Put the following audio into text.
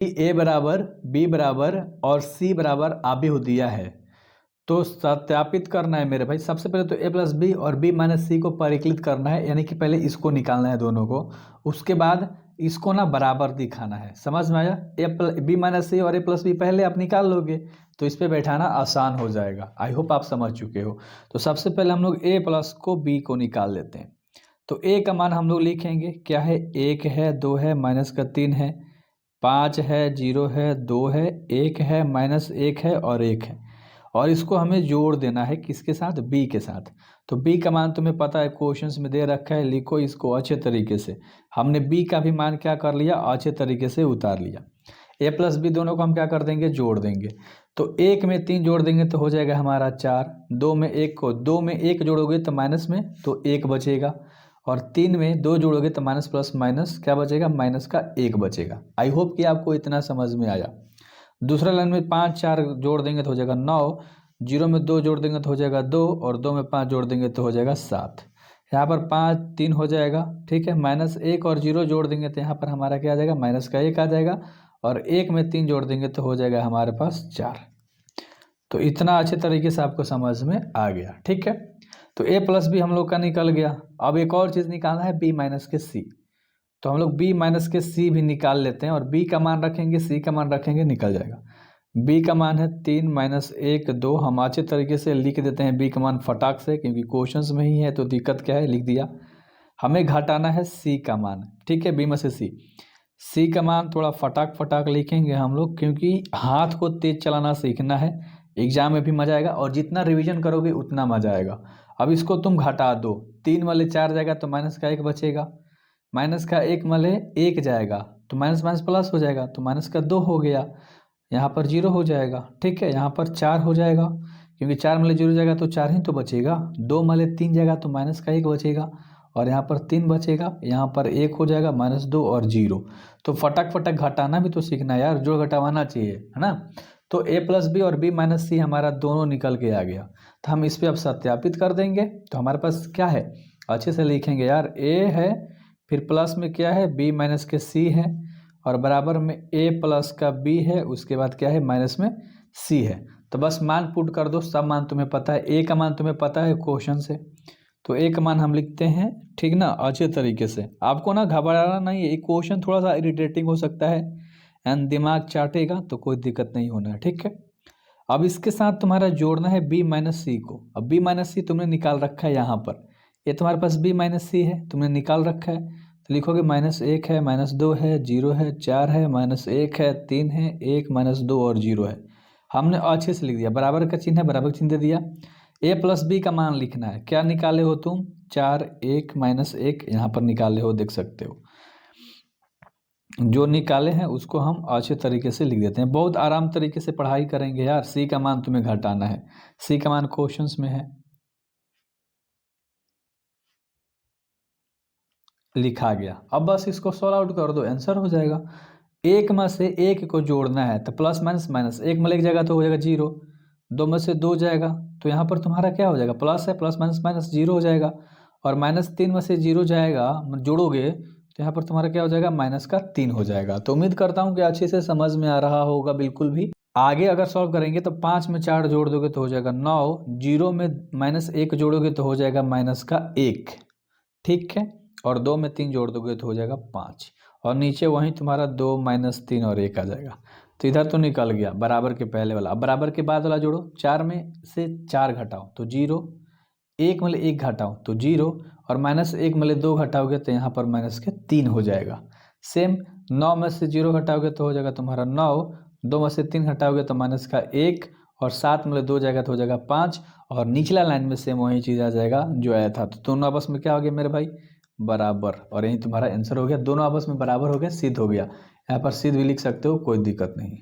ए बराबर बी बराबर और सी बराबर आबे दिया है, तो सत्यापित करना है मेरे भाई। सबसे पहले तो ए प्लस बी और बी माइनस सी को परिकलित करना है, यानी कि पहले इसको निकालना है दोनों को, उसके बाद इसको ना बराबर दिखाना है। समझ में आया? बी माइनस सी और ए प्लस बी पहले आप निकाल लोगे तो इस पर बैठाना आसान हो जाएगा। आई होप आप समझ चुके हो। तो सबसे पहले हम लोग ए प्लस को बी को निकाल लेते हैं। तो ए का मान हम लोग लिखेंगे क्या है, 1 है, 2 है, माइनस का 3 है, 5 है, 0 है, 2 है, 1 है, माइनस 1 है और 1 है। और इसको हमें जोड़ देना है किसके साथ, बी के साथ। तो बी का मान तुम्हें पता है क्वेश्चंस में दे रखा है, लिखो इसको अच्छे तरीके से। हमने बी का भी मान क्या कर लिया, अच्छे तरीके से उतार लिया। ए प्लस बी दोनों को हम क्या कर देंगे, जोड़ देंगे। तो 1 में 3 जोड़ देंगे तो हो जाएगा हमारा 4, 2 में 1 को 2 में 1 जोड़ोगे तो माइनस में तो 1 बचेगा, और 3 में 2 जोड़ोगे तो माइनस प्लस माइनस क्या बचेगा, माइनस का 1 बचेगा। आई होप कि आपको इतना समझ में आया। दूसरा लाइन में 5 4 जोड़ देंगे तो हो जाएगा 9, 0 में 2 जोड़ देंगे तो हो जाएगा 2, और 2 में 5 जोड़ देंगे तो हो जाएगा 7। यहाँ पर 5 3 हो जाएगा, ठीक है। माइनस 1 और 0 जोड़ देंगे तो यहाँ पर हमारा क्या आ जाएगा, माइनस का 1 आ जाएगा, और 1 में 3 जोड़ देंगे तो हो जाएगा हमारे पास 4। तो इतना अच्छे तरीके से आपको समझ में आ गया, ठीक है। तो ए प्लस बी हम लोग का निकल गया। अब एक और चीज़ निकालना है, बी माइनस के सी। तो हम लोग बी माइनस के सी भी निकाल लेते हैं, और बी का मान रखेंगे, सी का मान रखेंगे, निकल जाएगा। बी का मान है 3 माइनस 1 2। हम अच्छे तरीके से लिख देते हैं बी का मान फटाक से, क्योंकि क्वेश्चंस में ही है तो दिक्कत क्या है, लिख दिया। हमें घटाना है सी का मान, ठीक है, बी में से सी का मान थोड़ा फटाक फटाक लिखेंगे हम लोग, क्योंकि हाथ को तेज चलाना सीखना है, एग्जाम में भी मजा आएगा, और जितना रिवीजन करोगे उतना मजा आएगा। अब इसको तुम घटा दो, 3 वाले 4 जाएगा तो माइनस का 1 बचेगा, माइनस का 1 वाले 1 जाएगा तो माइनस माइनस प्लस हो जाएगा, तो माइनस का 2 हो गया, यहाँ पर 0 हो जाएगा, ठीक है। यहाँ पर 4 हो जाएगा, क्योंकि 4 माले 0 जाएगा तो 4 ही तो बचेगा। 2 माले 3 जाएगा तो माइनस का 1 बचेगा, और यहाँ पर 3 बचेगा, यहाँ पर 1 हो जाएगा, माइनस 2 और 0। तो फटाक फटाक घटाना भी तो सीखना है यार, जोड़ घटावाना चाहिए, है ना। तो ए प्लस बी और बी माइनस सी हमारा दोनों निकल के आ गया। तो हम इस पर अब सत्यापित कर देंगे। तो हमारे पास क्या है, अच्छे से लिखेंगे यार, ए है, फिर प्लस में क्या है, बी माइनस के सी है, और बराबर में ए प्लस का बी है, उसके बाद क्या है, माइनस में सी है। तो बस मान पुट कर दो, सब मान तुम्हें पता है, ए का मान तुम्हें पता है क्वेश्चन से, तो ए का मान हम लिखते हैं, ठीक ना, अच्छे तरीके से। आपको ना घबराना नहीं है, ये क्वेश्चन थोड़ा सा इरिटेटिंग हो सकता है एंड दिमाग चाटेगा, तो कोई दिक्कत नहीं होना है, ठीक है। अब इसके साथ तुम्हारा जोड़ना है बी माइनस सी को। अब बी माइनस सी तुमने निकाल रखा है यहाँ पर, ये तुम्हारे पास बी माइनस सी है, तुमने निकाल रखा है, तो लिखोगे माइनस 1 है, माइनस 2 है, 0 है, 4 है, माइनस 1 है, 3 है, 1 माइनस 2 और 0 है। हमने अच्छे से लिख दिया, बराबर का चिन्ह है, बराबर चिन्ह दे दिया। ए प्लस बी का मान लिखना है, क्या निकाले हो तुम, 4 1 माइनस 1 यहाँ पर निकाले हो, देख सकते हो। जो निकाले हैं उसको हम अच्छे तरीके से लिख देते हैं। बहुत आराम तरीके से पढ़ाई करेंगे यार। सी का मान तुम्हें घटाना है, सी का मान क्वेश्चंस में है, लिखा गया। अब बस इसको सॉल्व आउट कर दो, आंसर हो जाएगा। 1 में से 1 को जोड़ना है, तो प्लस माइनस माइनस, 1 में 1 जाएगा तो हो जाएगा 0, 2 में से 2 जाएगा तो यहाँ पर तुम्हारा क्या हो जाएगा, प्लस है, प्लस माइनस माइनस 0 हो जाएगा, और माइनस 3 में से 0 जाएगा, जोड़ोगे तो यहाँ पर तुम्हारा क्या हो जाएगा, माइनस का 3 हो जाएगा। तो उम्मीद करता हूँ कि अच्छे से समझ में आ रहा होगा बिल्कुल भी। आगे अगर सॉल्व करेंगे तो 5 में 4 जोड़ दोगे तो हो जाएगा 9, 0 में माइनस 1 जोड़ोगे तो हो जाएगा माइनस का 1, ठीक है, और 2 में 3 जोड़ दोगे तो हो जाएगा 5, और नीचे वहीं तुम्हारा 2 माइनस 3 और 1 आ जाएगा। तो इधर तो निकल गया बराबर के पहले वाला। अब बराबर के बाद वाला जोड़ो, 4 में से 4 घटाओ तो 0, 1 में 1 घटाओ तो 0, और माइनस 1 में 2 घटाओगे तो यहाँ पर माइनस के 3 हो जाएगा। सेम 9 में से 0 घटाओगे तो हो जाएगा तुम्हारा 9, 2 में से 3 घटाओगे तो माइनस का 1, और 7 में 2 जाएगा तो हो जाएगा 5, और निचला लाइन में सेम वही चीज़ आ जाएगा जो आया था। तो दोनों आपस में क्या हो गया मेरे भाई, बराबर, और यही तुम्हारा आंसर हो गया। दोनों आपस में बराबर हो गया, सिद्ध हो गया। यहाँ पर सिद्ध भी लिख सकते हो, कोई दिक्कत नहीं।